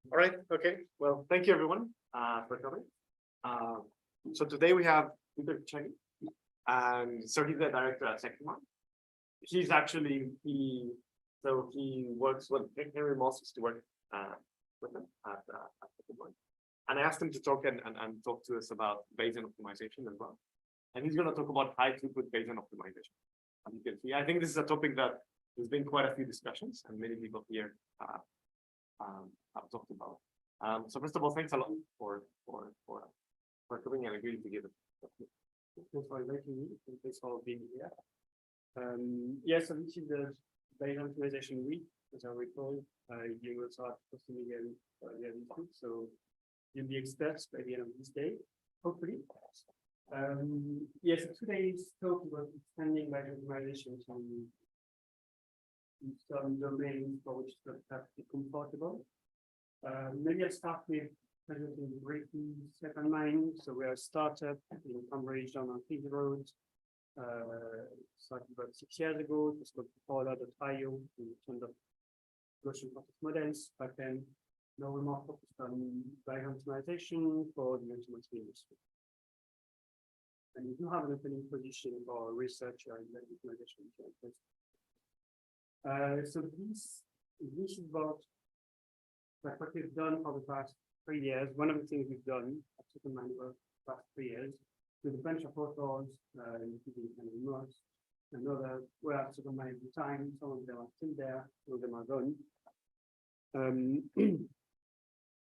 All right. Okay. Well, thank you everyone for coming. So today we have Picheny, and so he's the director at Secondmind. He's actually he works with Henry Moss used to work with him at Secondmind. And I asked him to talk and talk to us about Bayesian optimization as well. And he's going to talk about high throughput Bayesian optimization. As you can see, I think this is a topic that there's been quite a few discussions, and many people here have talked about. So first of all, thanks a lot for coming and agreeing to give it. Thanks for inviting me, and thanks for being here. Yes, so this is the Bayesian optimization week, as I recall. You will start posting again earlier this week, so you'll be experts by the end of this day, hopefully. Yes, today's talk was extending Bayesian optimization to some domains for which it's not comfortable. Maybe I'll start with presenting briefly Secondmind. So we're a startup in Cambridge down on Field Road. Started about 6 years ago. It was called Polar.io in terms of Gaussian Process models. But then now we're more focused on Bayesian optimization for the automotive industry. And we do have an opening position for researcher in Bayesian optimization. So this is about what we've done for the past 3 years. One of the things we've done at Secondmind for the past 3 years with a bunch of authors, including Hernandez-Lobato, and others were at Secondmind at the time. Some of them are still there, some of them are gone.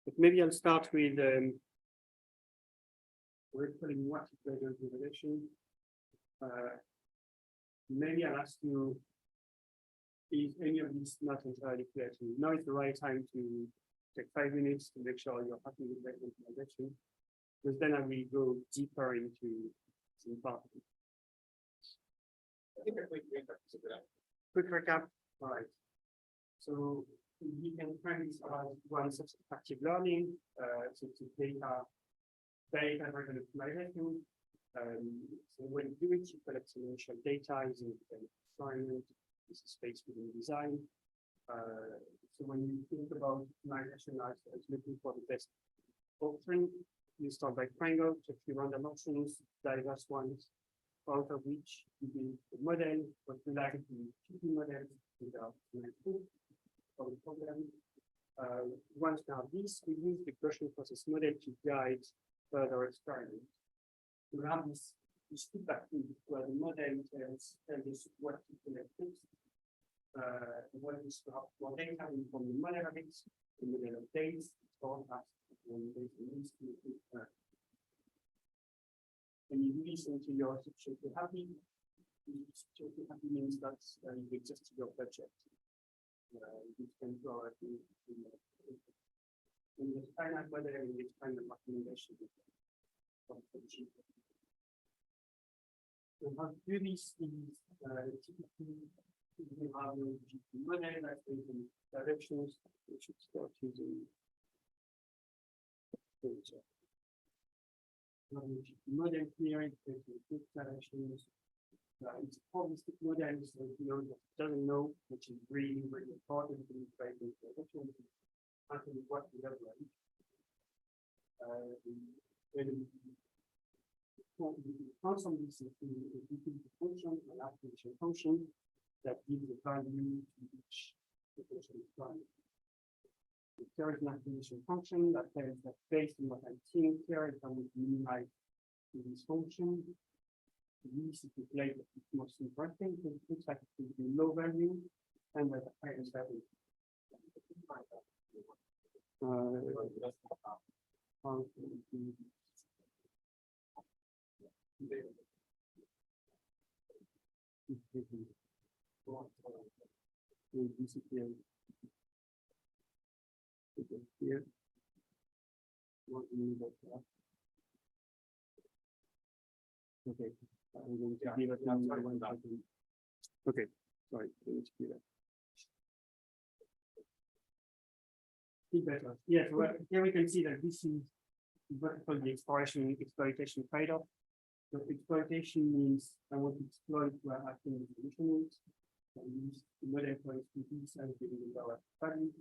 But maybe I'll start with recalling what is Bayesian optimization. Maybe I'll ask you, is any of this not entirely clear to you? Now is the right time to take 5 minutes to make sure you're happy with Bayesian optimization, because then I will go deeper into some part of it. I think a quick recap is a good idea. Quick recap. All right. So you can frame this as one such active learning. So it's data-driven optimization. So when you do it, you collect some initial data using an environment. This is space within design. So when you think about optimization as looking for the best option, you start by triangle, check 3 random options, diverse ones, out of which you build a model, but you like to keep models without for the problem. Once we have this, we use the Gaussian process model to guide further experiments. We have this feedback loop where the model tells us what to collect next. What is what data from the model of it, the model of dates, forecast, and when you do this into your subjective happy, subjective happy means that you adjust your budget. You can draw it in the finite model and you find the recommendation. So how to do this is typically we have a GP model that's based on directions. We should start using model here, it's based on 6 directions. It's a probabilistic model, so you know that it doesn't know, which is really, really important to be based on directions. Actually, what we have learned. We transform this into a decoupled function, an application function that gives a value to each potential value. There is an application function that tells that based on what I'm seeing here, if I would minimize this function, this is the plate that is most important. It looks like it will be low value and that the highest value. Here. Okay. I'm going to give it one second. Okay, sorry, let's do that. Better. Yes, well, here we can see that this is what we call the exploitation trade-off. So exploitation means I want to exploit where acting the solution is. I use the model for expertise and giving the value.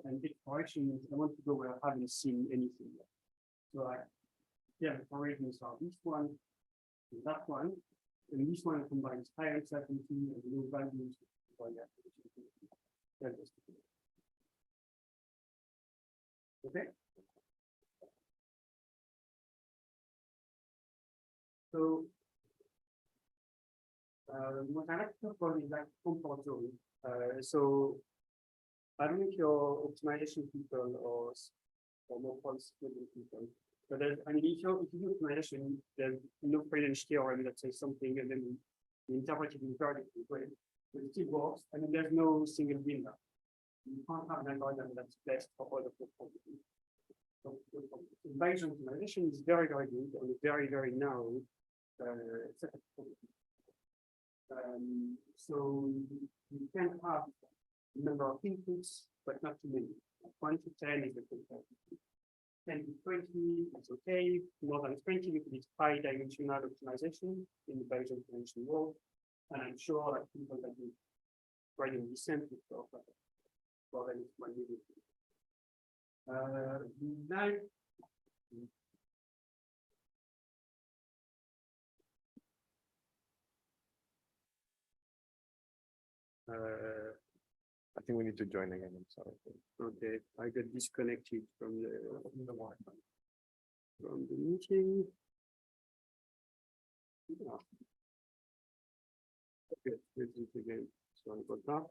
And bit correction means I want to go where I haven't seen anything yet. So the corrections are this one, and that one, and this one combines high uncertainty and low values. Okay. So what I like to talk about is like comfort zone. So I don't know if you're optimization people or more quantitative people, but if you do optimization, there's no Freiden's theorem that says something and then we interpret it in a very different way. But it still works. I mean, there's no single winner. You can't have an algorithm that's best for all of the problems. So Bayesian optimization is very, very good on a very, very narrow set of problems. So you can have a number of inputs, but not too many. 1 to 10 is the good. 10 to 20 is okay. More than 20, you could high dimensional optimization in the Bayesian optimization world. And I'm sure that people that do gradient descent with for them it's 1 million. Now, I think we need to join again. I'm sorry. okay, I got disconnected from the meeting. Yeah. Okay, let's do it again. Sorry about that.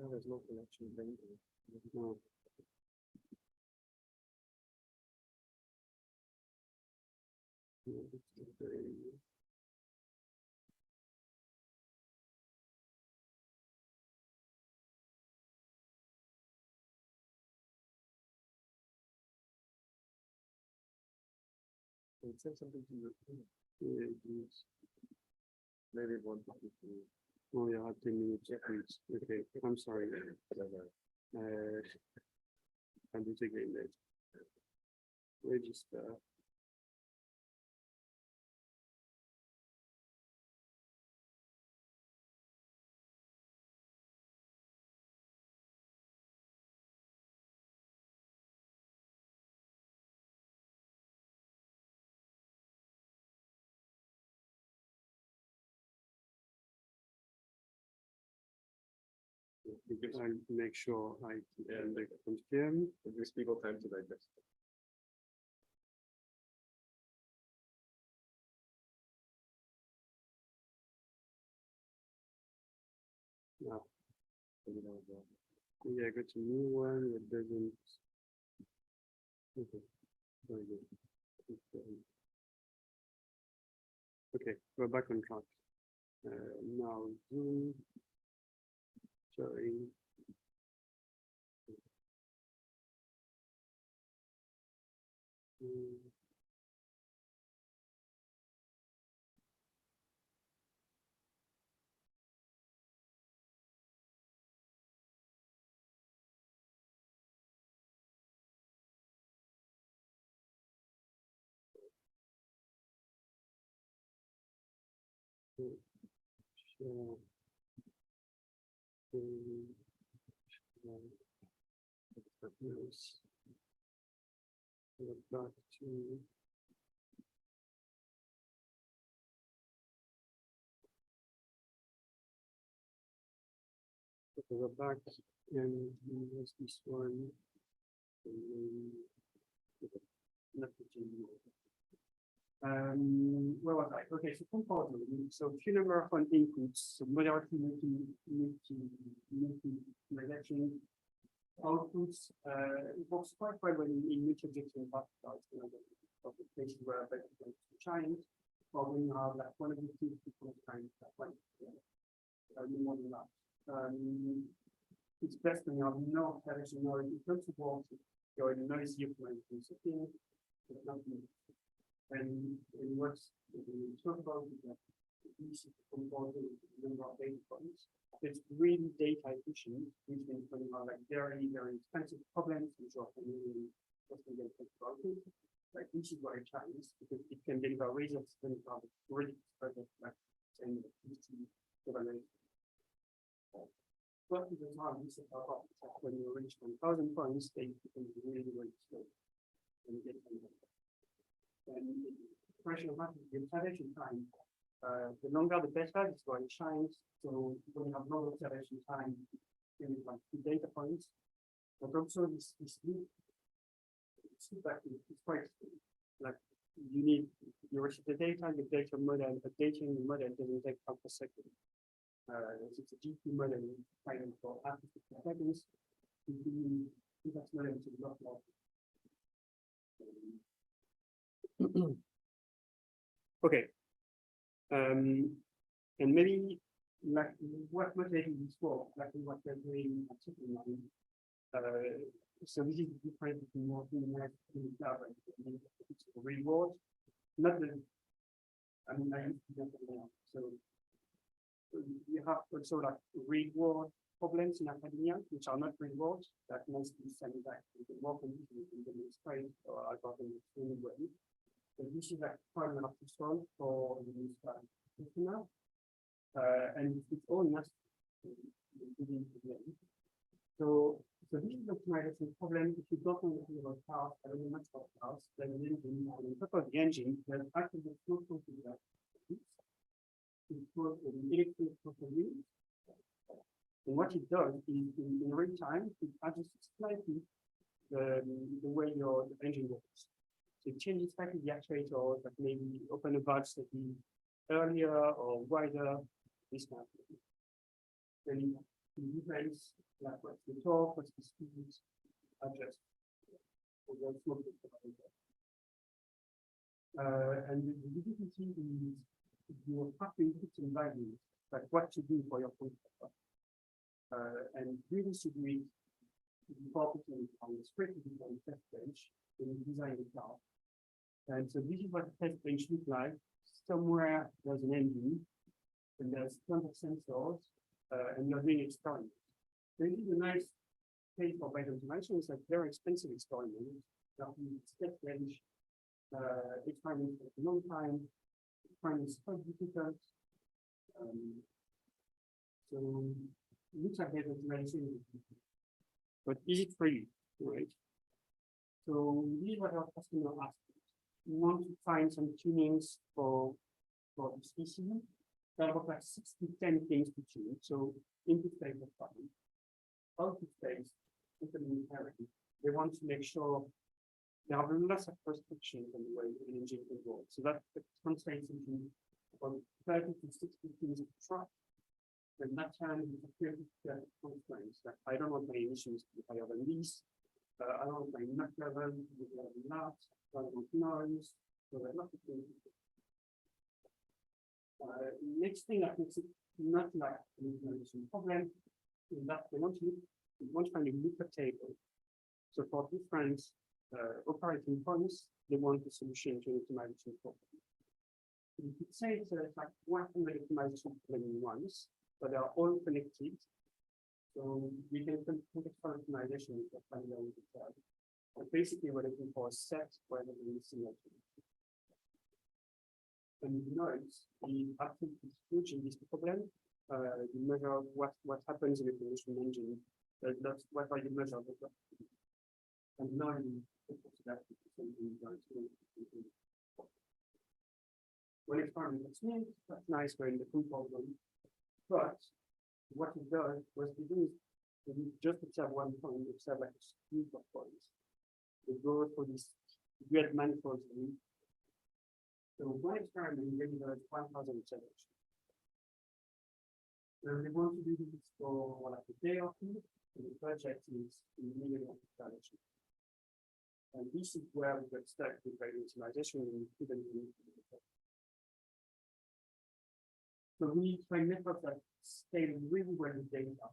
Oh, there's no connection. No. It said something to you. Yeah, it is. Maybe it won't be. Oh, yeah, 10 minutes. Please. Okay, I'm sorry. I'll do it again later. Register. I'll make sure I can confirm. It gives people time to digest. No. Yeah, I got a new one that doesn't. Okay, very good. Okay, we're back on track. Now Zoom showing. Share. Back to we're back and there's this one. Where was I? Okay, so composite. So few number of inputs, so moderately multi-direction outputs. It works quite well when in multi-objection particles, of the places where I to shine, or when you have like one of the two people kind that one. More than that. It's best when you have no direction noise. In terms of work, you're in noisy implementation setting, but nothing. And what's when you talk about the composite number of data points, it's really data efficient, which means when you have like very, very expensive problems, which are really just to get about it, like this is what it shines because it can deliver results when it are really perfect, like saying evaluation. But the time is about when you reach 1,000 points, they become really, really slow. And you get and the question of the observation time, the longer the better, it's why it shines. So when you have longer observation time, you need like 2 data points. But also this loop, it's quite like you need you receive the data, you update your model, updating the model doesn't take half a second. It's a GP model kind for after 50 seconds. That model to block off. Okay. And maybe like what motivating this for, like what we're doing at Secondmind. So this is the difference between working in the cloud and reward. Not the I mean I used to do that now. So you have also like reward problems in academia, which are not rewards, that mostly send back to the work conditions in the space or algorithm in the way. So this is like quite enough to solve for the customer. And it's all necessary. So this is the optimization problem. If you don't know anything about cars, I don't know much about cars, then the engine, on top of the engine, there's actually a small computer. It's called an electric computer. And what it does is in real time, it adjusts slightly the way your engine works. So it changes slightly the actuator, that maybe open a valve slightly earlier or wider, this kind of thing. Then it depends like what's the torque, what's the speed, adjust. And the difficulty is you have to input some values, like what to do for your computer. And really should do it before putting it on the script on the test bench when you design the car. And so this is what the test bench looks like. Somewhere there's an engine, and there's tons of sensors, and you're doing experiments. So this is a nice case for Bayesian optimization. It's a very expensive experiment. Test bench experiments for a long time. Experiments quite difficult. So it looks like Bayesian optimization, but is it free? Right. So this is what our customer asked. We want to find some tunings for the species. There are about like 6 to 10 things to tune. So input space is fine. Output space is inherent. They want to make sure there are less of restrictions on the way an engine can work. So that translates into from 30 to 60 things of track. And that can be a constraints that I don't want my emissions to be higher than these. I don't want my NUC level to be higher than that. I don't want noise. So there are lots of things. Next thing I think is not like an implementation problem, is that they want to find a lookup table. So for different operating points, they want a solution to an optimization problem. You could say it's like 100 optimization problem once, but they are all connected. So we can contextual optimization with the family with the cloud. And basically we're looking for a set where there is symmetry. And noise is absolutely huge in this problem. You measure what happens in the production engine. That's what are you measure. And now when experiment is made, that's nice for in the full problem. But what it does was to do is just observe one point, observe like a stream of points. They go for this weird manifold. So one experiment really does 1,000 observations. And they want to do this for like a day or two, and the project is in the middle of installation. And this is where we get stuck with Bayesian optimization and even so we find methods that stay really well with data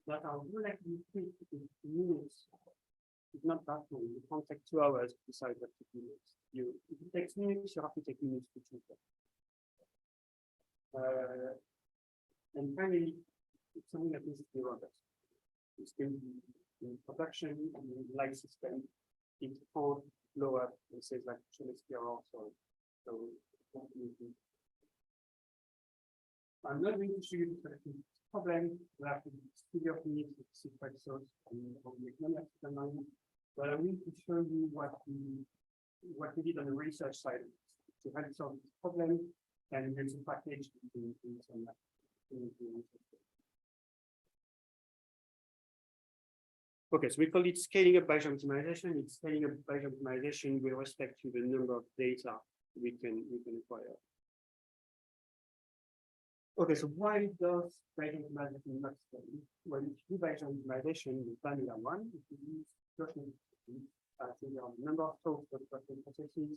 that are relatively quick in minutes. It's not that long. You can't take 2 hours to decide what to do next. If it takes minutes, you have to take minutes to choose that. And finally, it's something that needs to be robust. It's going to be in production and in life system. It can't blow up and says like Shakespeare also. So I'm not going to show you the problem. We have to figure out the secret source and make money at the moment. But I'm going to show you what we did on the research side to help solve this problem and use a package in some. Okay, so we call it scaling up Bayesian optimization. It's scaling up Bayesian optimization with respect to the number of data we can acquire. Okay, so why does Bayesian optimization not scale? Well, if you do Bayesian optimization with vanilla one, if you use Gaussian process, there are a number of talks about Gaussian processes.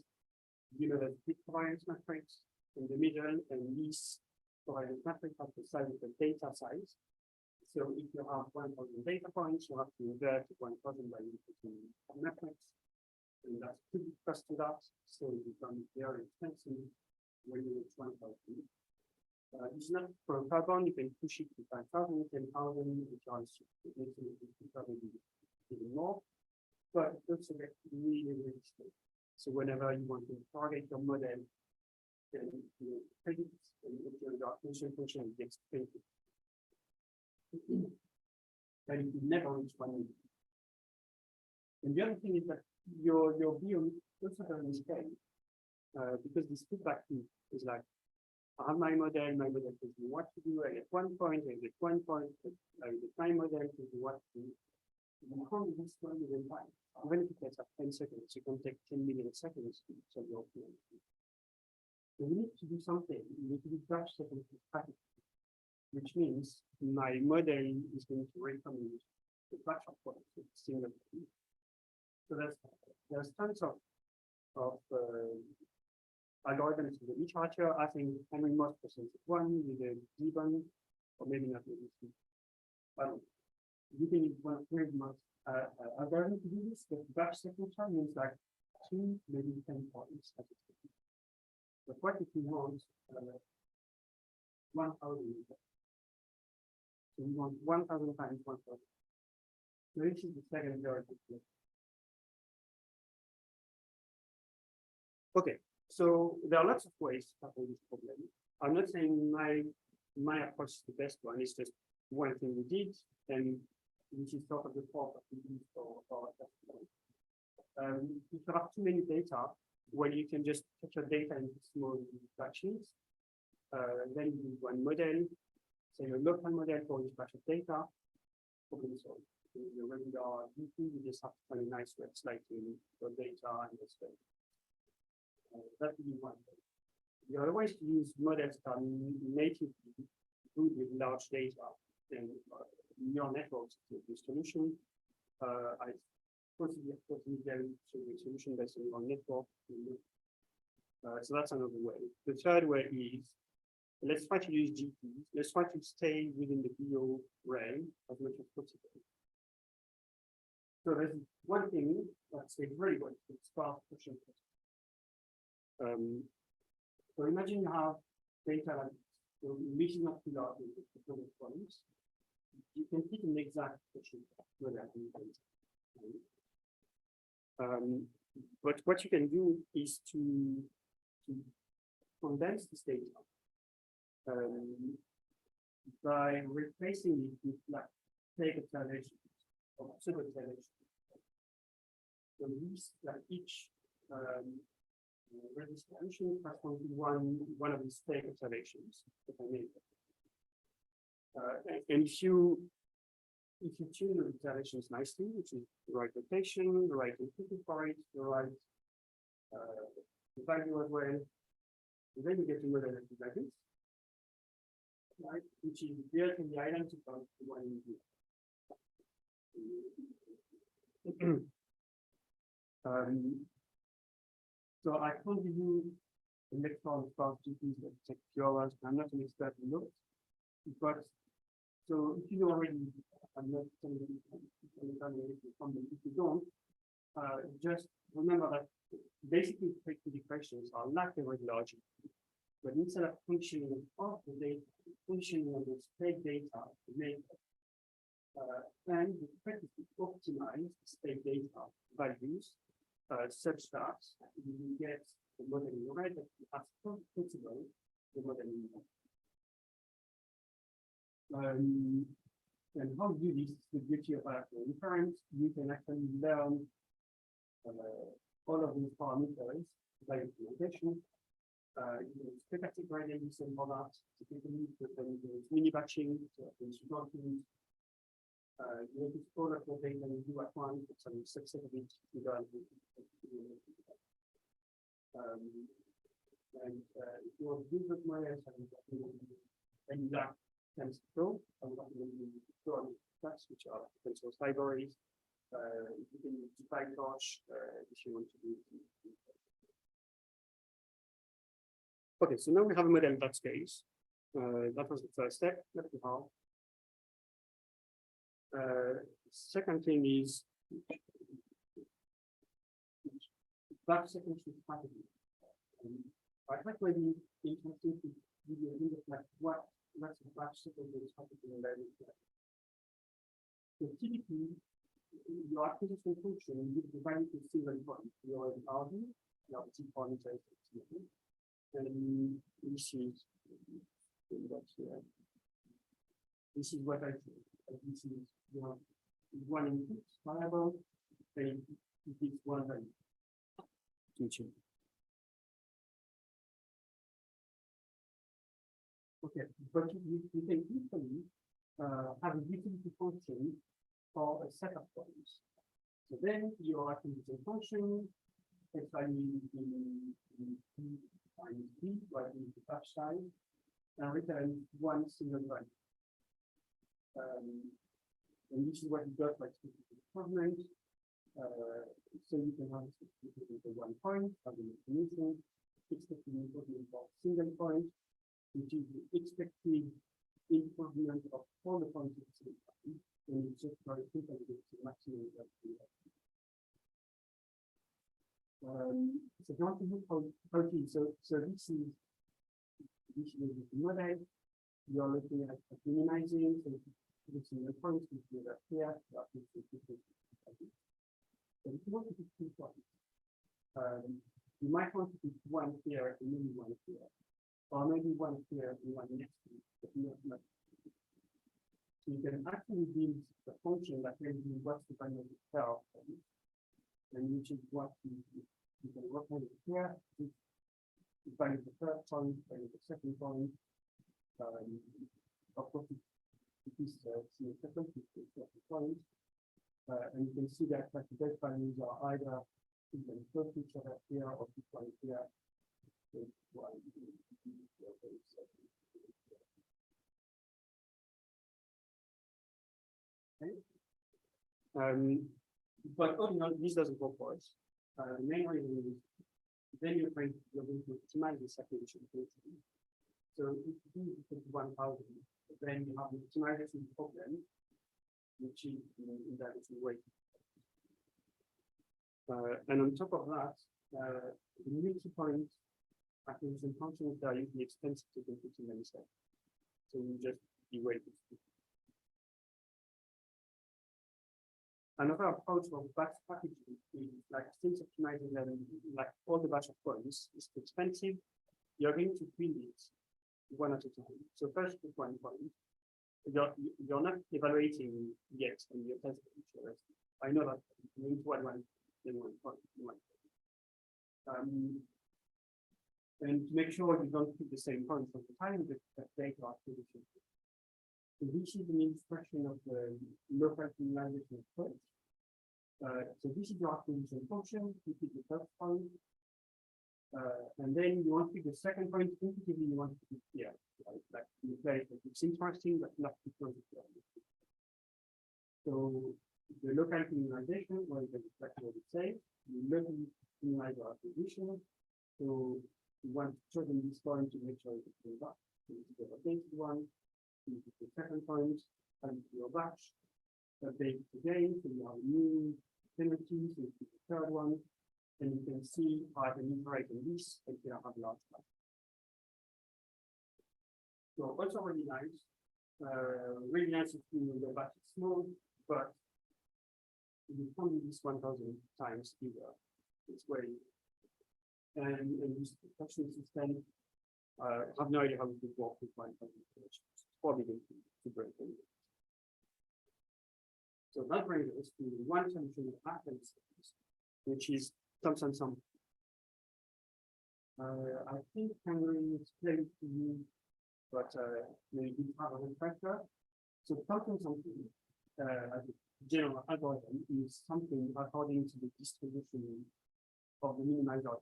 You know that big variance matrix in the middle and least variance matrix at the size of the data size. So if you have 1,000 data points, you have to invert 1,000 by inputting a matrix. And that's pretty close to that. So it becomes very expensive when you reach 1,000. It's not for a carbon, you can push it to 5,000, 10,000, which are probably even more. But it also gets really, really slow. So whenever you want to target your model, then you predict and your Gaussian function gets expensive. And it will never reach 1 million. And the other thing is that your biome also doesn't scale because this feedback loop is like, I have my model tells me what to do. I get 1 point, I get 1 point, I get my model tells me what to do. You can't do this 1 million times. Even if it takes up 10 seconds, you can take 10 million seconds to solve your problem. So we need to do something. We need to do batch-sequential practice, which means my model is going to recommend the batch of points with single. So there's tons of algorithms in the literature. I think Henry Moss presents one with a gibbon, or maybe not maybe two. You can use one of Henry Moss algorithm to do this, but batch-sequential means like 2, maybe 10 points. But what if you want 1,000? So you want 1,000 times 1,000. So this is the second algorithm. Okay, so there are lots of ways to tackle this problem. I'm not saying my approach is the best one. It's just one thing we did, and which is sort of the fault that we use for our testing. If you have too many data, when you can just put your data into small batches, then you use one model, say your local model for each batch of data. Problem solved. Your regular DDE, you just have to find a nice way of slicing your data and this way. That would be one way. The other way is to use models that are natively good with large data and neural networks to the solution. I possibly very solution based on neural network. So that's another way. The third way is let's try to use GPs. Let's try to stay within the BO realm as much as possible. So there's one thing that's very good. It's sparse function. So imagine you have data like reaching up to the points. You can fit an exact question where that is. But what you can do is to condense this data by replacing it with like take observations or pseudo observations. So these like each registration corresponds to one of these take observations that I made. And if you tune the observations nicely, which is the right location, the right input for it, the right value as well, and then you get to model like this, right? Which is relatively identical to one in here. So I can't give you a lecture on sparse GPs that take a few hours. I'm not an expert in those, but so if you know already, I'm not telling you if you don't, just remember that basically predictive equations are like a regular GP, but instead of functioning off the data, functioning on the state data to make and the practice to optimize state data values such that you will get the model in red that as possible the model in red. And how to do this is the beauty of inference. You can actually learn all of these parameters by implementation. You know, stochastic gradient and all that, typically, but then there's mini batching, so there's plotting. You have all of the data you do at once, but some subset of it you don't. And if you want to do that models, and that tends to go, I'm not going to go on tracks, which are open source libraries. You can define Torch if you want to do it. Okay, so now we have a model that scales. That was the first step. Let's see how. Second thing is batch-sequential strategy. I think maybe interesting to give you a little bit like what's a batch-sequential strategy in that. So typically, your acquisition function gives the value to a single point. You have an algor, you have a t-parameter, and this is what I think. This is one input variable, and it is one value. Teaching. Okay, but you can equally have a utility function for a set of points. So then your acquisition function is value in P times B, right in the batch size, and return one single value. And this is what you got like improvement. So you can have the 1 point of the definition, expected improvement of single point, which is the expected improvement of all the points at the same time. And you just try to think of the maximum that you have. So if you want to look how to so this is the model. You're looking at minimizing, so this is the points which you have here. But if you want to put 2 points, you might want to put one here and maybe one here, or maybe one here and one next to it, but not. So you can actually build a function that tells you what's the value of the curve, and which is what you can work on it here. This value of the first point, value of the second point. Of course, it is significant, it's point. And you can see that the best values are either close to each other here or this one here. Okay. But all in all, this doesn't work for us. The main reason is then you're going to optimize this acquisition function. So if you do 1,000, then you have an optimization problem, which is in that way. And on top of that, the multi-point acquisition functions are usually expensive to compute in themselves. So you just be waiting. Another approach of batch packaging is like things optimizing them, like all the batch of points is too expensive. You're going to build it one at a time. So first with 1 point. You're not evaluating yet in your test picture. I know that you need one then 1 point. And to make sure you don't pick the same point all the time, the data acquisition. So this is an expression of the local optimization approach. So this is your acquisition function. You pick the first point. And then you want to pick the second point. Intuitively, you want to pick here, right? Like in the place that it's interesting, but not because it's here. So the local optimization, well, that's exactly what it says. You locally optimize your acquisition. So you want to choose this point to make sure it's going back. So this is the updated one. You pick the second point, and your batch. Update again, so you have a new penalty, so you pick the third one. And you can see how I can iterate on this until I have large batch. So also really nice. Really nice if you the batch is small, but you can do this 1,000 times either. It's way. And this question system, I have no idea how it would work with my calculations. It's probably going to break them. So that brings us to one solution that happens, which is Thompson sum. I think Henry explained to you, but maybe have a refresher. So Thompson sum, as a general algorithm, is something according to the distribution of the minimizer.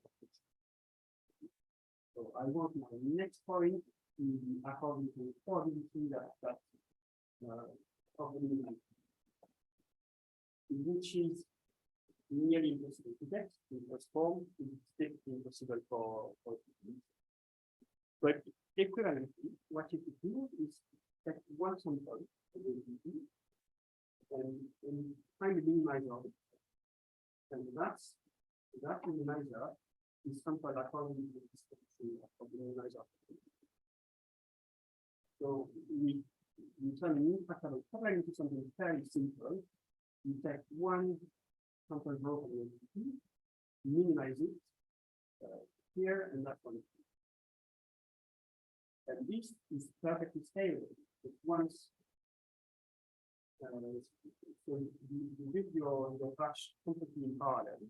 So I want my next point to be according to the probability that of the minimizer, which is nearly impossible to get in first form. It's impossible for but equivalently, what you could do is take one sample of the DDE and find the minimizer, and that minimizer is sampled according to the distribution of the minimizer. So we turn an impractical problem into something fairly simple. You take one sample row of the DDE, minimize it here and that one. And this is perfectly scalable. But once so you give your batch completely in parallel,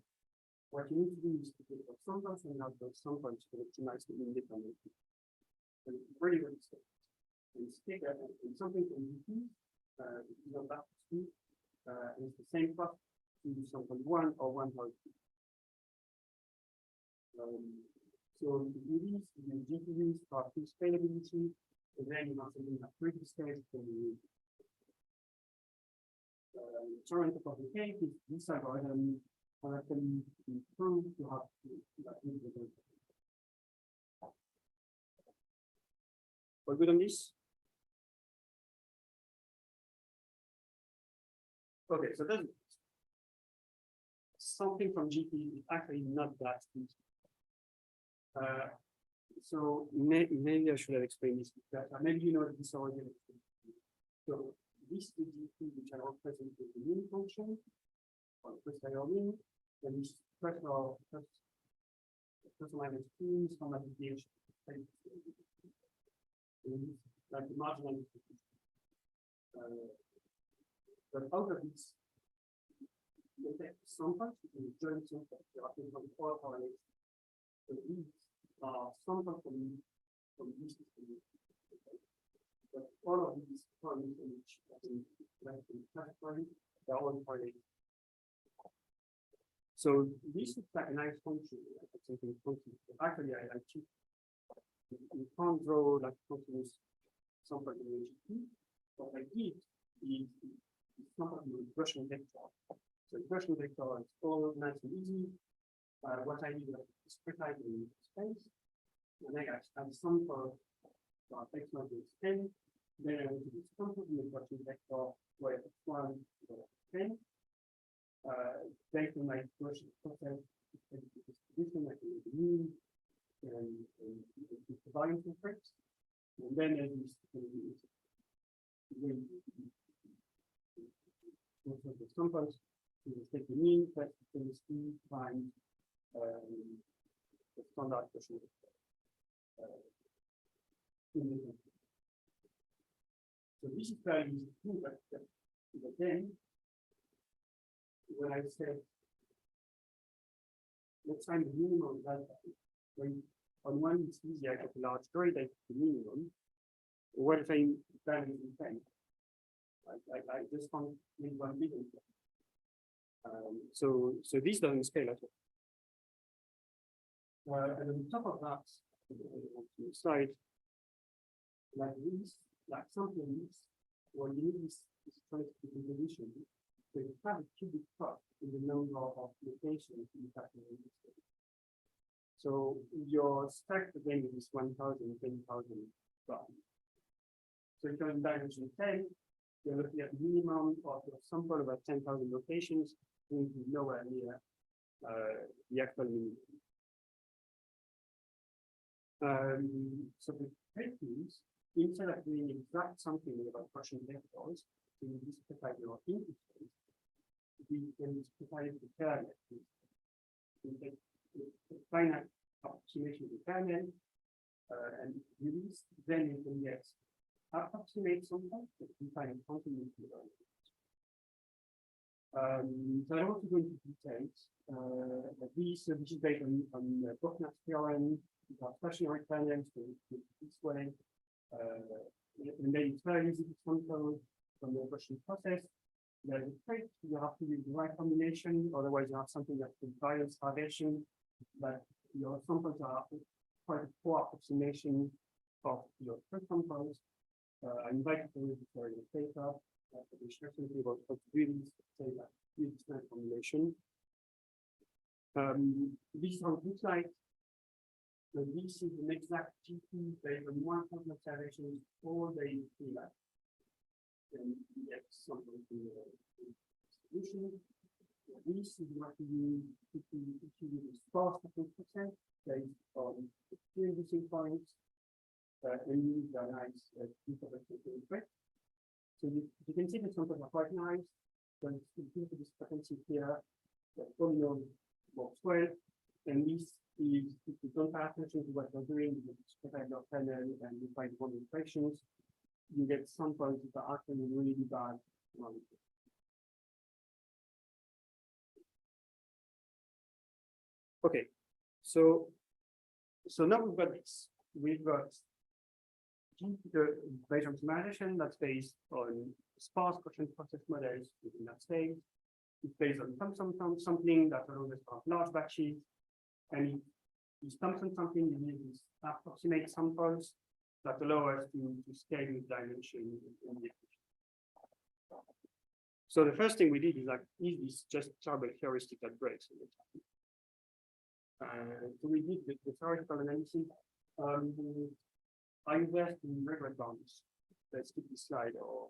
what you need to do is to take the samples and have those samples to optimize them independently. And it's very, very simple. And stick and something can be used, that speed, it's the same path to sample 1 or 1.2. So these GPUs for full scalability, and then you have something like 3D scale can be used. Current of the case is this algorithm can improve to have we're good on this? Okay, so that's something from GPU is actually not that easy. So maybe I should have explained this better. Maybe you know this already. So this is the GPU which I represent with the mean function or first layer mean, and this first minus 2 is from deviation. Like the marginal distribution. But out of this, you take samples, you join samples, you are from all correlations. So these are samples from this system. But all of these points in which they're all correlated. So this is like a nice function, like something function. Actually, I cheat. You can't draw like continuous sample in GP. What I did is sample the Gaussian vector. So the Gaussian vector is all nice and easy. What I did is specify in space, and I got a sample for x minus 10. Then I went to this sample in the Gaussian vector where x1 is 10. Based on my Gaussian process, distribution, I can the mean and the variance effects. And then I use the samples to take the mean, but the speed times the standard Gaussian vector. So this is very easy to do, but then when I said let's find the minimum delta, when on one it's easy, I get a large grid, I get the minimum. What if I balance in 10? I just found 1 billion. So this doesn't scale at all. And on top of that, on the side, like this, like something this, where you need this composition, so you have a cubic cut in the number of locations in the calculation. So your stack again is 1,000, 10,000 values. So if you're in dimension 10, you're looking at minimum of your sample about 10,000 locations, will be nowhere near the actual minimum. So the trick is, instead of doing exact something about Gaussian vectors, to specify your input space, we can specify the variance. you take the finite approximation of the kernel and release, then you can get approximate something that you find continuity. So I don't want to go into details. This is based on the Bochner's theorem, stationary kernels this way. And then it's very easy to sample from the Gaussian process. There's a trick, you have to use the right combination, otherwise you have something like the variance variation, but your samples are quite a poor approximation of your first samples. I invite you to read the paper, which actually about how to do this, say that use this kind of combination. This is how it looks like. So this is an exact GP based on 1,000 observations all day freelance. And you get something to the solution. This is what you use to use sparse percent based on the inducing points and use the nice effect. So you can see the samples are quite nice. So you can see this frequency here, the polynomial works well, and this is if you don't pay attention to what you're doing, you just prepare your panel and you find one equations, you get samples that are actually really bad. Okay, so now we've got this. We've got the Bayesian optimization that's based on sparse Gaussian process models within that state. It's based on Thompson sampling that allows us to have large batches. And this Thompson sampling uses approximate samples that allow us to scale with dimension in the equation. So the first thing we did is like, is this just terrible heuristic that breaks all the time? So we did the theoretical analysis. I invest in regret bounds. Let's skip this slide or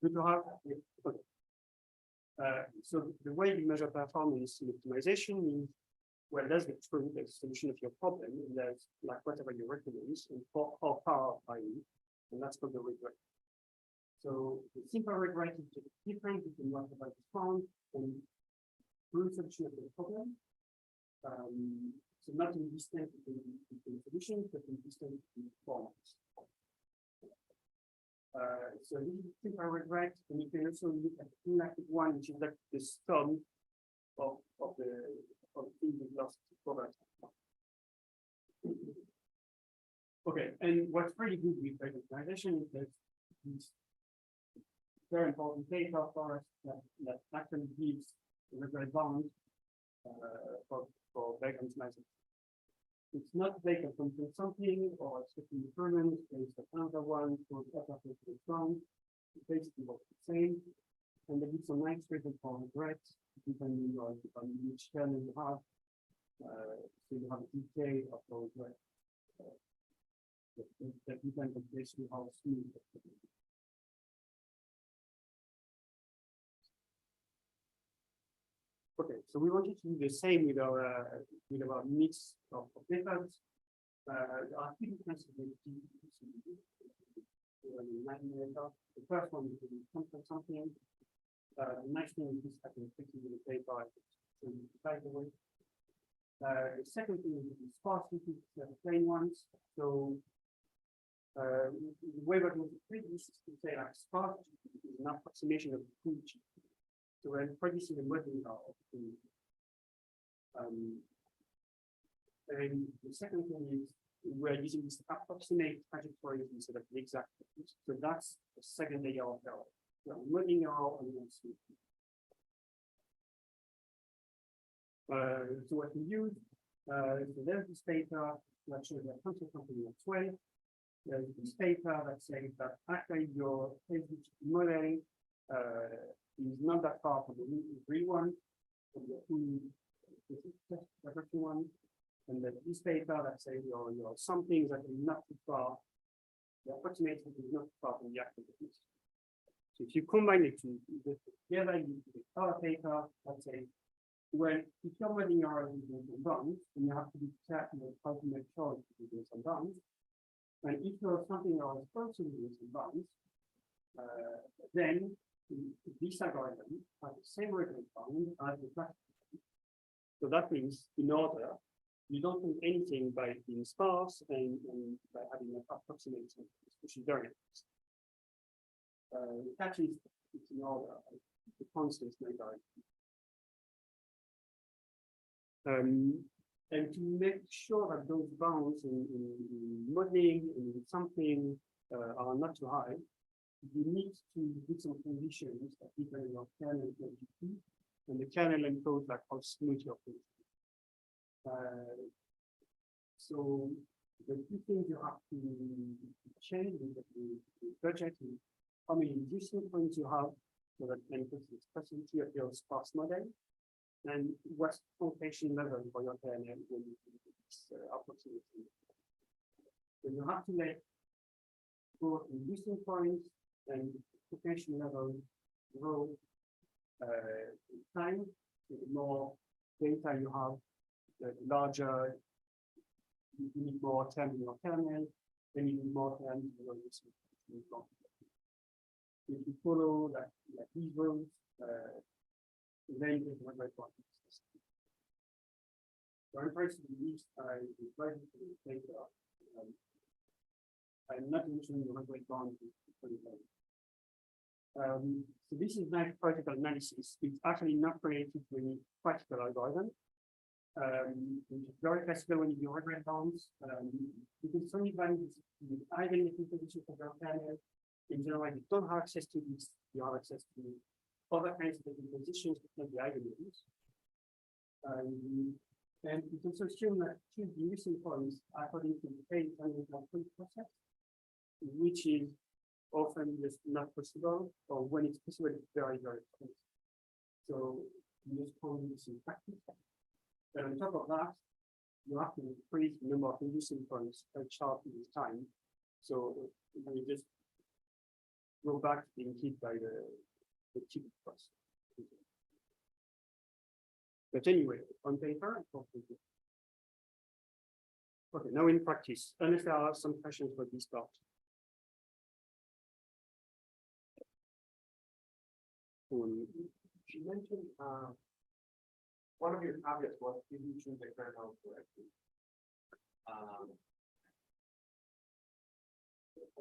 good to have. Okay. So the way you measure performance in optimization means, well, there's the truth, there's the solution of your problem, and there's like whatever you recognize, and how far are you, and that's called the regret. So the simple regret is just different between whatever you found and true solution of the problem. So not in distance between solutions, but in distance between formats. So this is simple regret, and you can also look at the inactive one, which is like the sum of the things you've lost to product. Okay, and what's really good with Bayesian optimization is that this very important data for us that actually gives the regret bound for Bayesian optimization. It's not based on something or expecting improvement, based on another one, so it's wrong. It's basically what's the same. And there is some nice reason for regret, depending on which kernel you have. So you have a decay of the regret. That depends on basically how smooth it is. Okay, so we wanted to do the same with our mix of methods. There are two differences with DDE. The first one is the Thompson sampling. The nice thing is this I can quickly with the paper by the way. The second thing is the sparse the plain ones. So the way we're going to treat this is to say like sparse is an approximation of the full G. So we're producing a modeling of the and the second thing is we're using this approximate trajectories instead of the exact values. So that's the second layer of error. We're modeling error on one suite. So what we use, so there's this paper that shows that Thompson company as well. There's this paper that says that actually your modeling is not that far from the real one, from the one, and then this paper that says your sampling is actually not too far, the approximation is not too far from the actual values. So if you combine the two together, you get our paper that says, well, if you're modeling your some bounds, then you have to be careful how to make sure you do some bounds. And if you're something or supposed to do some bounds, then this algorithm has the same reference bound as the classical. So that means in order, you don't do anything by being sparse and by having an approximation, which is very nice. The catch is it's in order, the constants may vary. And to make sure that those bounds in modeling and in sampling are not too high, you need to do some conditions that depend on your kernel and the kernel encodes like how smooth your code. So the two things you have to change is the budget and how many inducing points you have so that can put the specificity of your sparse model and what's computation level for your kernel when you do this approximation. So you have to let both inducing points and computation level grow in time. The more data you have, the larger you need more terms in your kernel, then you need more terms in your inducing. If you follow like these rules, then you can write one. So I'm trying to release the data. I'm not mentioning the regulate bond. So this is not practical analysis. It's actually not related to any practical algorithm. It's very classical when you do regulate bonds. Because so many values with identity position for your kernel. In general, you don't have access to this, you have access to other kinds of positions that can be eigenvalues. And you can also assume that choose the inducing points according to the Hernandez-Lobato process, which is often just not possible, or when it's possible, it's very, very expensive. So you just call this in practice. And on top of that, you have to increase the number of inducing points per chart with time. So you just go back to being hit by the cheapest price. But anyway, on paper, okay, now in practice, unless there are some questions for this part. You mentioned one of your caveats was if you choose the kernel correctly. I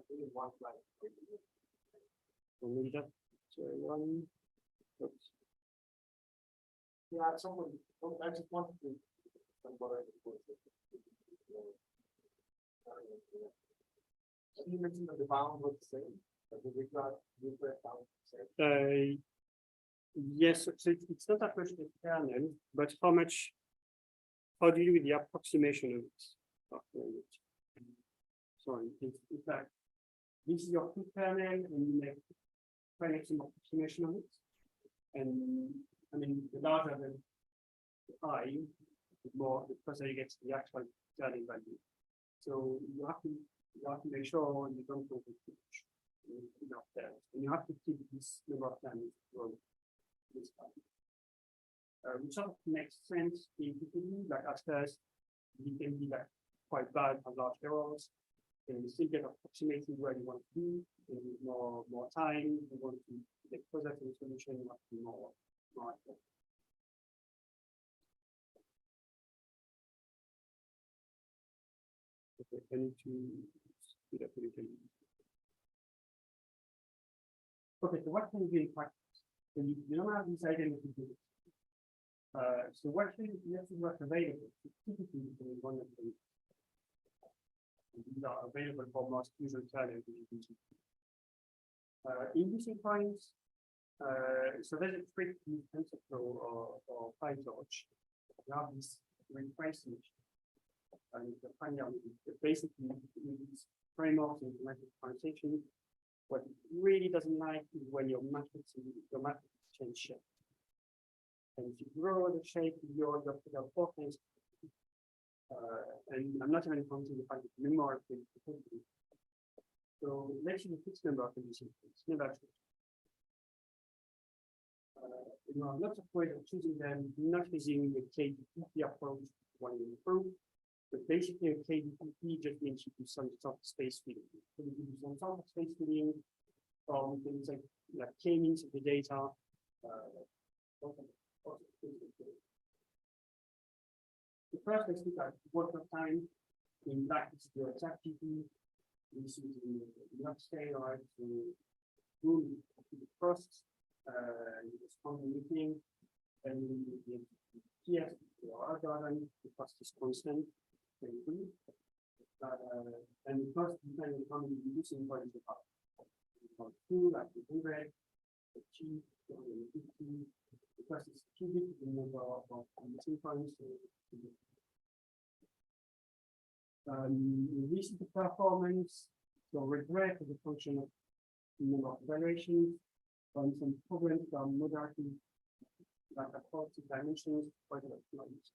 think in one slide. Maybe that one. Oops. Yeah, someone. I just wanted to. You mentioned that the bound was the same. But the regret bound was the same. Yes, so it's not a question of kernel, but how do you do with the approximation of it? Sorry, it's like this is your kernel and you make some approximation of it. And I mean, the larger the I, the more the closer you get to the actual kernel value. So you have to make sure you don't go too much enough there. And you have to keep this number of terms growing. Which sort of makes sense in DDE, like at first, it can be like quite bad at large errors, and you still get approximating where you want to be, and with more time, you want to get closer to the solution, you have to be more accurate. Okay, I need to speed up a little. Okay, so what can you do in practice? So you don't have this identity. So what should you have to work available? Typically, one of them. These are available for most usual kernels. Inducing points. So there's a trick in TensorFlow or PyTorch. You have this retracing. And basically, these frameworks and geometric translation. What it really doesn't like is when your matrix change shape. And if you grow the shape, your forecast, and I'm not even counting the fact that the memory is different. So let's use a fixed number of conditions. Never true. You know, lots of ways of choosing them, not using the KDPP approach when you improve. But basically, a KDPP just means you do some sort of space filling. So you do some sort of space filling, from things like k-means of the data. The first, let's look at work time. In black, it's the exact GP. This is the left scale, right? So, boom, the first, you respond to anything, and the PS, or algorithm, the cost is constant, and the cost depends on how many inducing points you have. Two, like 100, the G, 250, the cost is cubic, the number of inducing points. This is the performance. So regret is a function of number of variations. On some problems that are moderately like a 40 dimensions, quite a lot of lines.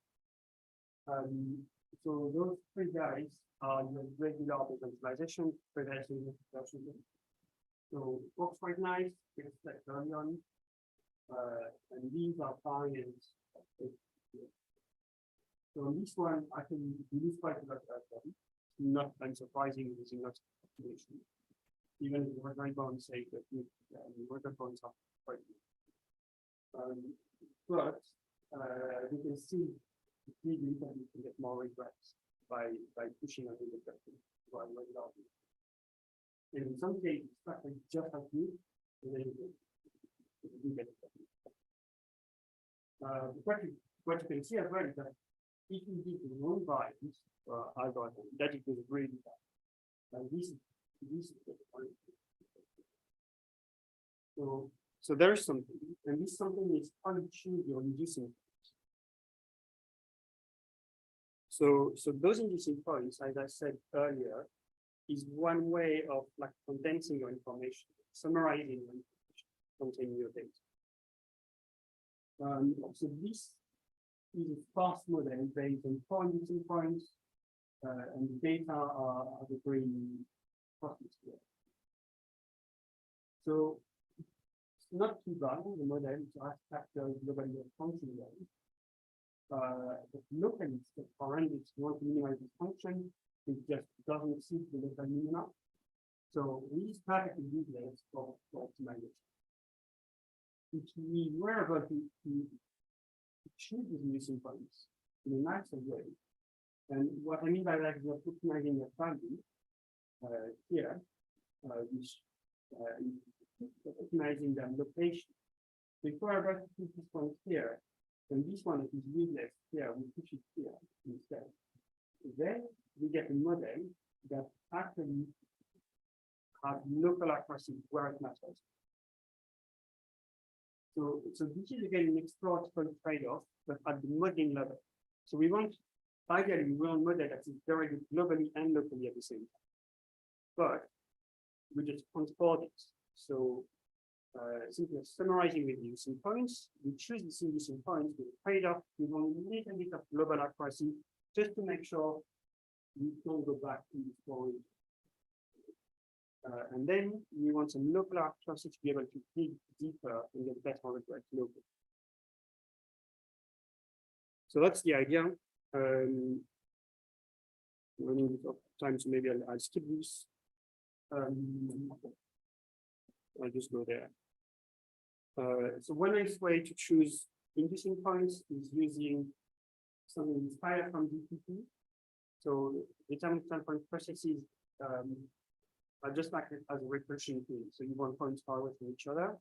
So those three guys are the regular visualization, prevention, and so it works quite nice, it's like early on. And these are variants. So on this one, I can use quite a lot of them. Not unsurprising, this is not population. Even if the work bonds say that the work bonds are quite good. But we can see clearly that we can get more regrets by pushing on the regression while regularly. And in some cases, it's just like you, and then you get it. What you can see as well is that if you give the wrong variance algorithm, that it goes really bad. And this is the point. So there's something, and this something is how you choose your inducing points. So those inducing points, as I said earlier, is one way of like condensing your information, summarizing your information, containing your data. So this is a sparse model based on 4 inducing points, and the data are the green properties here. So it's not too bad, the model to factor globally a function value. But locally, the forensics want to minimize this function, it just doesn't exceed the local minima. So we use perfectly useless for optimization. If we were able to choose these missing points in a nicer way, and what I mean by that is we're optimizing the value here, which optimizing the location. If we're able to put this point here, and this one is useless here, we push it here instead. Then we get a model that actually has local accuracy where it matters. So this is again an exploratory trade-off, but at the modeling level. So we want, ideally, we want a model that is very good globally and locally at the same time. But we just transport it. So simply summarizing with inducing points, we choose these inducing points with a trade-off. We want a little bit of global accuracy just to make sure we don't go back to the storage. And then we want some local accuracy to be able to dig deeper and get better regret locally. So that's the idea. Running out of time, so maybe I'll skip this. I'll just go there. So one nice way to choose inducing points is using something inspired from DDE. So determinate standpoint processes are just like as a recursion tool. So you want points far away from each other.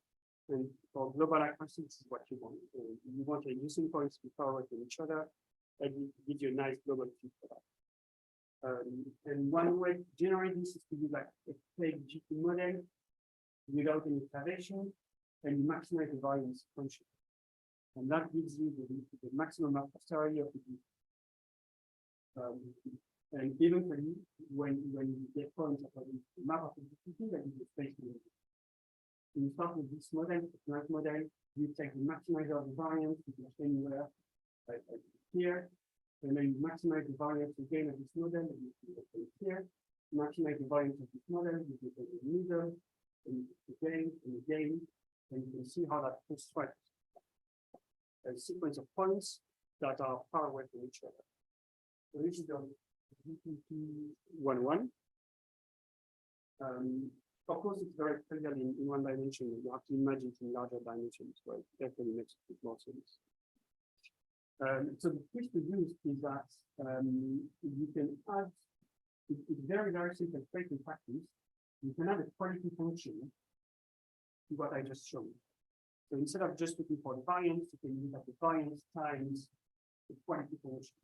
And for global accuracy, this is what you want. You want your inducing points to be far away from each other. And it gives you a nice global fit for that. And one way to generate this is to do like a fake GP model without any privation, and you maximize the variance function. And that gives you the maximum a posteriori of the GP. And eventually, when you get points of the map of the GP, that is the space to it. You start with this model, the nice model, you take the maximizer of the variance, you can anywhere like here, and then you maximize the variance again of this model, and you can here, maximize the variance of this model, you can go in the middle, and again, and you can see how that constructs a sequence of points that are far away from each other. So this is the GPT-11. of course, it's very trivial in one dimension. You have to imagine it in larger dimensions, so it definitely makes a bit more sense. So the trick to use is that you can add, it's very, very simple trait in practice. You can add a quality function to what I just showed. So instead of just looking for the variance, you can look at the variance times the quality function.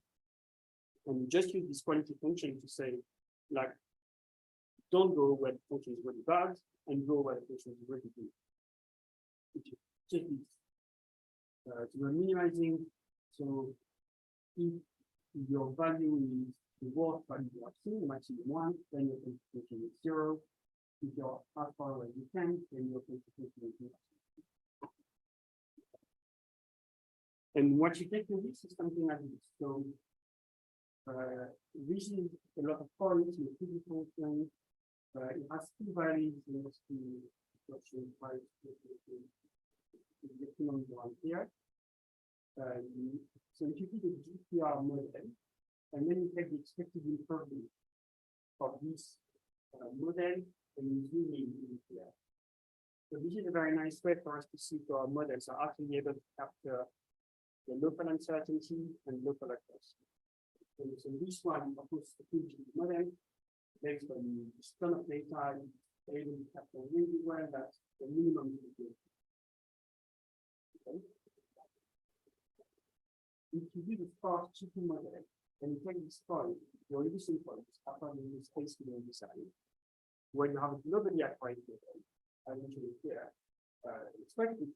And you just use this quality function to say, like, don't go where the function is really bad and go where the function is really good. Just this. So we're minimizing. So if your value is the worst value you have seen, the maximum one, then your concentration is 0. If you're as far away as you can, then your concentration is 0. And what you take with this is something like this. So this is a lot of points in the physical function. It has two values in the question price the one here. So if you do the GPR model, and then you take the expected improvement of this model, and you zoom in here. So this is a very nice way for us to see if our models are actually able to capture the local uncertainty and local accuracy. So this one, of course, the full model, based on this ton of data, able to capture really well that the minimum is good. Okay. If you do the sparse GP model, and you take this point, your inducing points are found in the space within design, where you have a globally accurate model, I mentioned it here, it's quite good.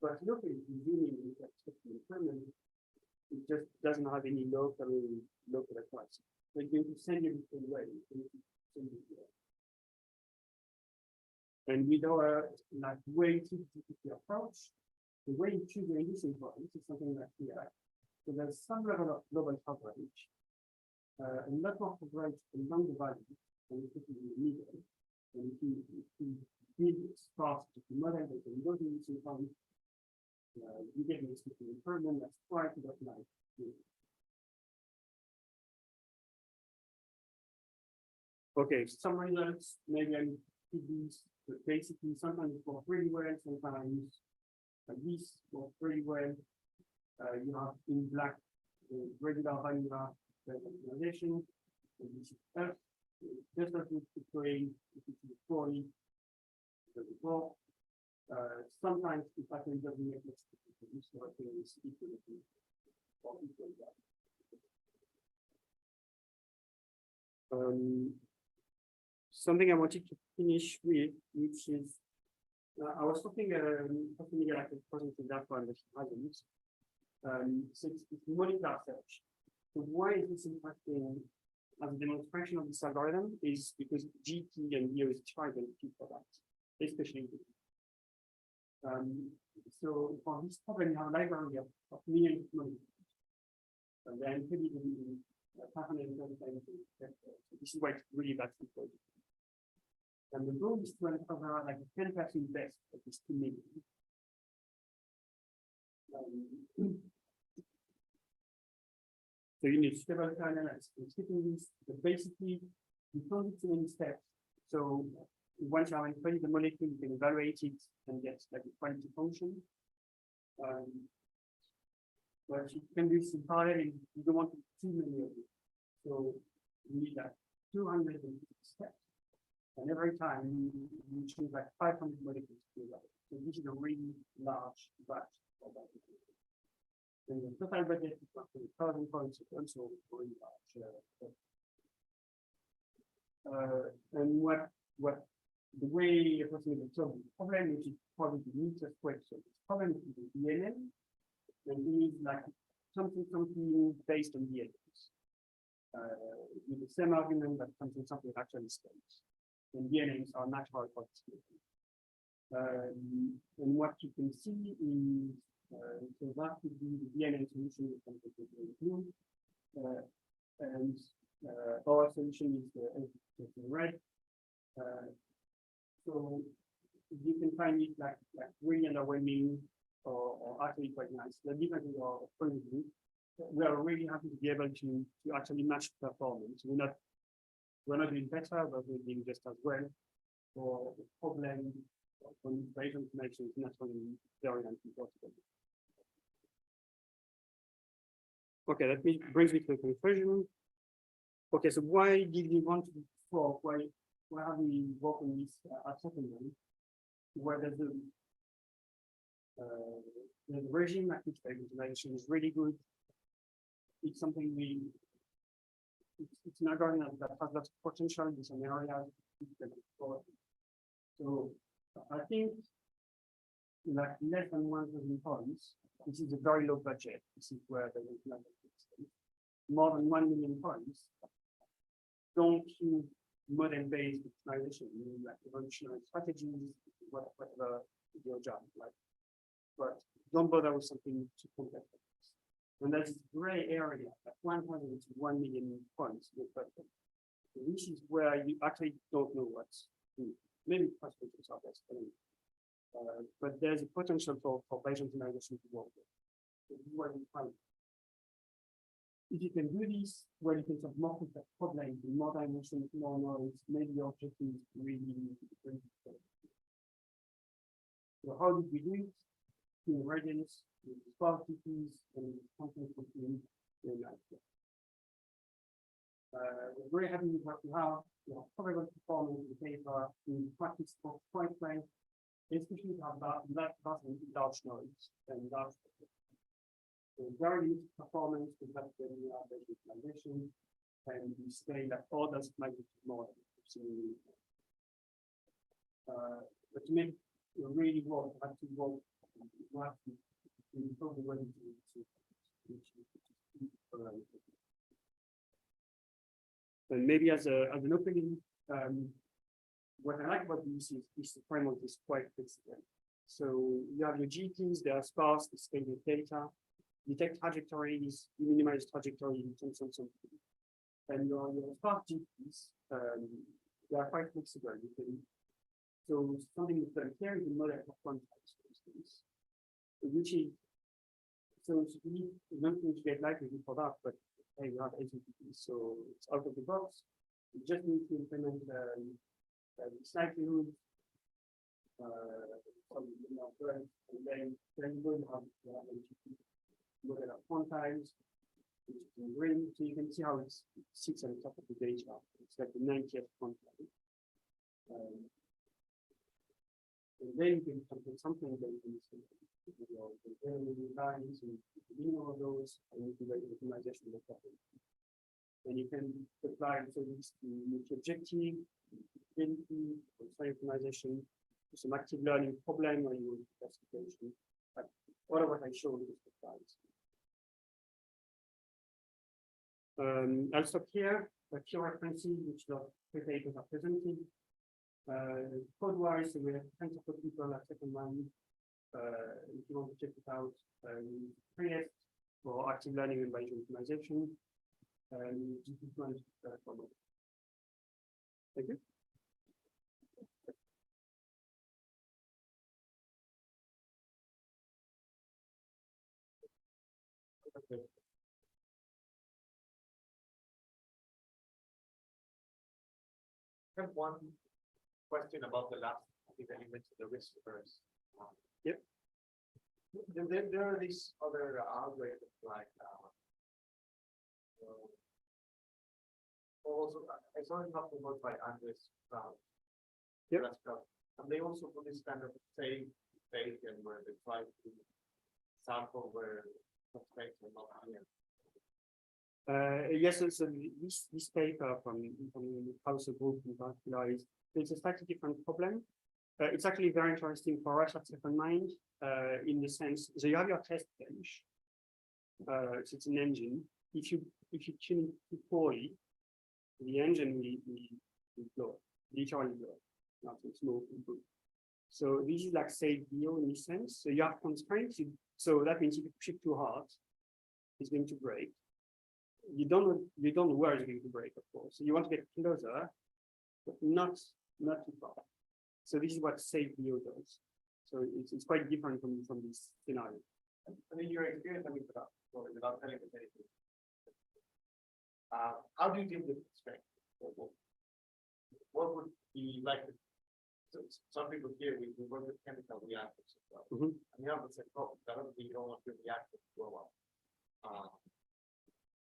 But locally, zooming with expected improvement, it just doesn't have any local accuracy. So you're going to send it different way. And with our like weighted GPT approach, the way you choose the inducing points is something like here. So there's some level of global coverage, a lot more coverage along the value, and you put it in the middle. And if you build a sparse GPT model, that can go to inducing points. You get an expected improvement that's quite a lot nice. Okay, some results, maybe I need these, but basically sometimes it works really well, sometimes this works really well. You have in black the regular vanilla optimization, and this is F, just as with the train, if it is 40, 34. Sometimes the pattern doesn't make much difference, so I think it's equal to something I wanted to finish with, which is I was talking like a present in that one that hasn't. So it's molecular search. So why is this impacting as a demonstration of this algorithm is because GT and DO is tried and key for that, especially. So for this problem, you have a library of millions of molecules. And they're encoded in 525 vectors. So this is why it's really bad to code. And the goal is to uncover like a 10% best of these 2 million. So you need stable analysis. Skipping this, but basically you don't need too many steps. So once you have encoded the molecule, you can evaluate it and get like a quality function. But you can do this in parallel, you don't want to do too many of it. So you need like 250 steps. And every time you choose like 500 molecules to evaluate. So this is a really large batch of that. And the total budget is up to 1,000 points, also really large. And what the way a person will solve the problem, which is probably the neatest way to solve this problem, is the DNN, and it is like something based on DNNs. With the same argument that something actually stays. And DNNs are natural participants. And what you can see is so that would be the DNN solution with something and our solution is the red. So you can find it like really underwhelming or actually quite nice. The difference is our point of view. We are really happy to be able to actually match performance. We're not doing better, but we're doing just as well. for the problem on Bayesian information is not only variant impractical. Okay, brings me to the conclusion. Okay, so why did we want to explore? Why have we worked on this at Secondmind? Where the regime at which Bayesian information is really good. It's something it's an algorithm that has lots of potential in some areas. So I think like less than 1,000 points, this is a very low budget. This is where the more than 1 million points. Don't use model-based optimization, like evolutionary strategies, whatever your job, like. But don't bother with something too complex. And that's a gray area, like 100 to 1 million points. This is where you actually don't know what's maybe possibilities are best. But there's a potential for Bayesian optimization to work with. This is what we find. If you can do this, well, you can solve more complex problems, more dimensions, more noise, maybe your objective is really different. So how did we do it? In radiance, with sparse DDEs, and content between the we're very happy with what we have. We have probable performance in the paper in practice for quite well, especially to have that large noise and large. Very limited performance because when we have the visualization and we say that orders of magnitude more. But to make it really work, have to work. And maybe as an opening, what I like about this is the framework is quite flexible. So you have your GPs, they are sparse, they scale with data. Detect trajectories, you minimize trajectory in Thompson. And your sparse GPs, they are quite flexible. So something that's very clear is the model of quantities, for instance, which is so we don't need to get likely for that, but hey, we have ACPs, so it's out of the box. You just need to implement likelihood, and then you go have ACP. Model of quantiles, which is in green, so you can see how it sits on top of the data. It's like the 90th quantile. And then you can complete something that you can see your lines and all of those, and you can make optimization of that. And you can apply this to multi-objective, ability, or optimization, to some active learning problem or your classification. All of what I showed is applies. I'll stop here. A few references which the papers are presented. Code-wise, so we have TensorFlow people at Secondmind. If you want to check it out, Priest for active learning and Bayesian optimization. Decoupled for more. Thank you. Okay. I have one question about the last element of the risk first. Yep. There are these other algorithms like also I saw it talking about by Andres Brown. Yep. And they also put this kind of safe and where they try to sample where suspects are not here. Yes, so this paper from the House Group in particular it's a slightly different problem. It's actually very interesting for us at Secondmind in the sense, so you have your test bench. So it's an engine. If you tune it too poorly, the engine will blow, literally blow, nothing smoke and boom. So this is like safe deal in this sense. So you have constraints. So that means if you push it too hard, it's going to break. You don't know where it's going to break, of course. So you want to get closer, but not too far. So this is what safe DO does. So it's quite different from this scenario. I mean, your experience, I mean, without telling us anything. How do you deal with constraint? What would be like some people here, we work with chemical reactors as well. Mhm. And you have the same problem, that doesn't mean you don't want your reactor to blow up.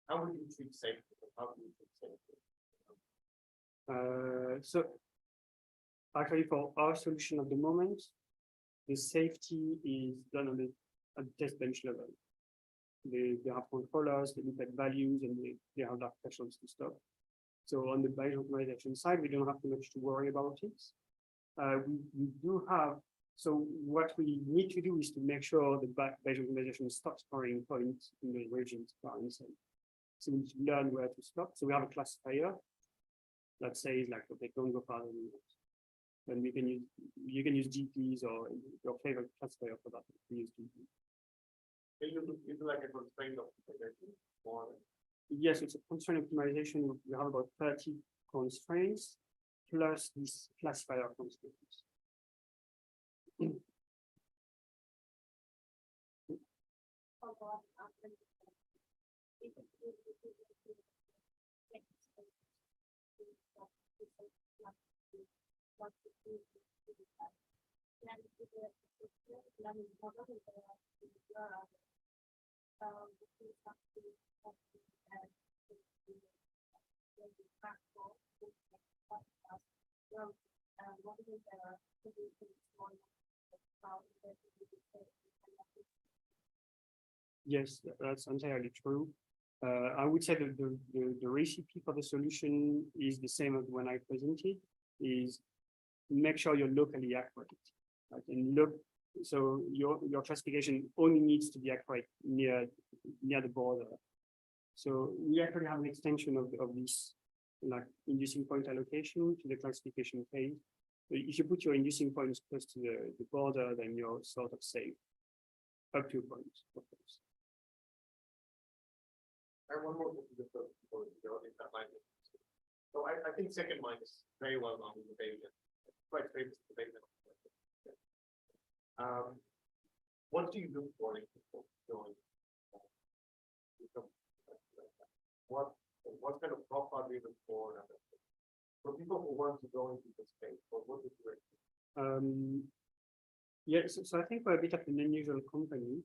How would you treat safety? How do you treat safety? So actually for our solution at the moment, the safety is done on the at the test bench level. They have controllers, they look at values, and they have like thresholds to stop. So on the Bayesian optimization side, we don't have too much to worry about it. We do have, so what we need to do is to make sure the Bayesian optimization stops scoring points in the regions for instance. So we need to learn where to stop. So we have a classifier that says like, okay, don't go farther than that. And you can use GPs or your favorite classifier for that. We use GPs. You do like a constraint optimization or Yes, it's a constraint optimization. We have about 30 constraints plus these classifier constraints. Yes, that's entirely true. I would say that the recipe for the solution is the same as when I presented, is make sure you're locally accurate. Right? And look, so your classification only needs to be accurate near the border. So we actually have an extension of this like inducing point allocation to the classification phase. So if you put your inducing points close to the border, then you're sort of safe up to a point, of course. I have one more question before if that might be. So I think Secondmind is very well known in the Bayesian, quite famous in the Bayesian. What do you look for in people going? What kind of profile do you look for? For people who want to go into the space, what would you recommend? Yeah, so I think we're a bit of an unusual company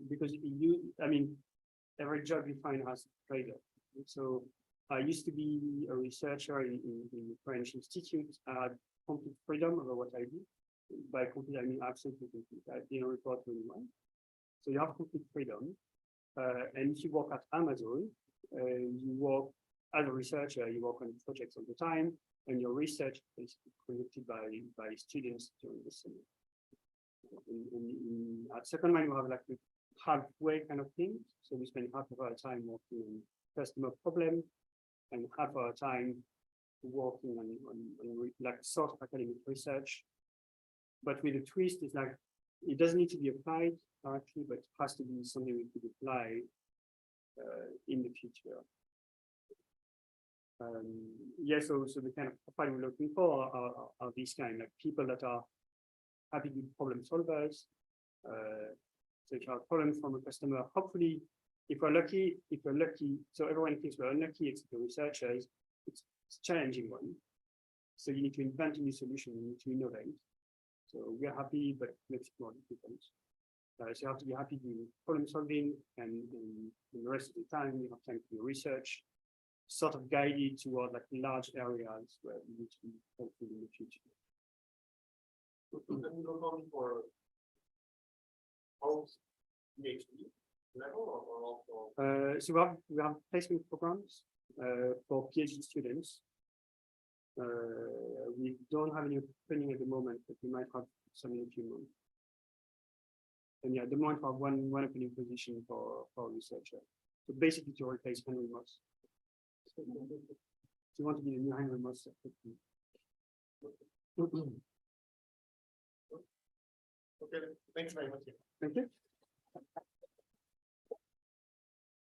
because every job you find has a trade-off. So I used to be a researcher in the French Institute. I had complete freedom over what I do. By complete, I mean absolutely complete. I didn't report to anyone. So you have complete freedom. And if you work at Amazon, you work as a researcher, you work on projects all the time, and your research is conducted by students during the summer. At Secondmind, we have like a halfway kind of thing. So we spend half of our time working on customer problem and half our time working on like sort of academic research. But with a twist, it's like, it doesn't need to be applied directly, but it has to be something we could apply in the future. Yeah, so the kind of profile we're looking for are these kind of people that are happy to be problem solvers. So if you have a problem from a customer, hopefully, if we're lucky, so everyone thinks we're unlucky, except the researchers, it's a challenging one. So you need to invent a new solution, you need to innovate. So we're happy, but makes it more difficult. So you have to be happy doing problem solving, and the rest of the time you have time to do research, sort of guided toward like large areas where we need to be helpful in the future. Then you look only for post PhD level or also? So we have placement programs for PhD students. We don't have any opening at the moment, but we might have some in a few months. And yeah, at the moment we have one opening position for a researcher. So basically to replace Henry Moss. So if you want to be the new Henry Moss. Okay, thanks very much. Thank you.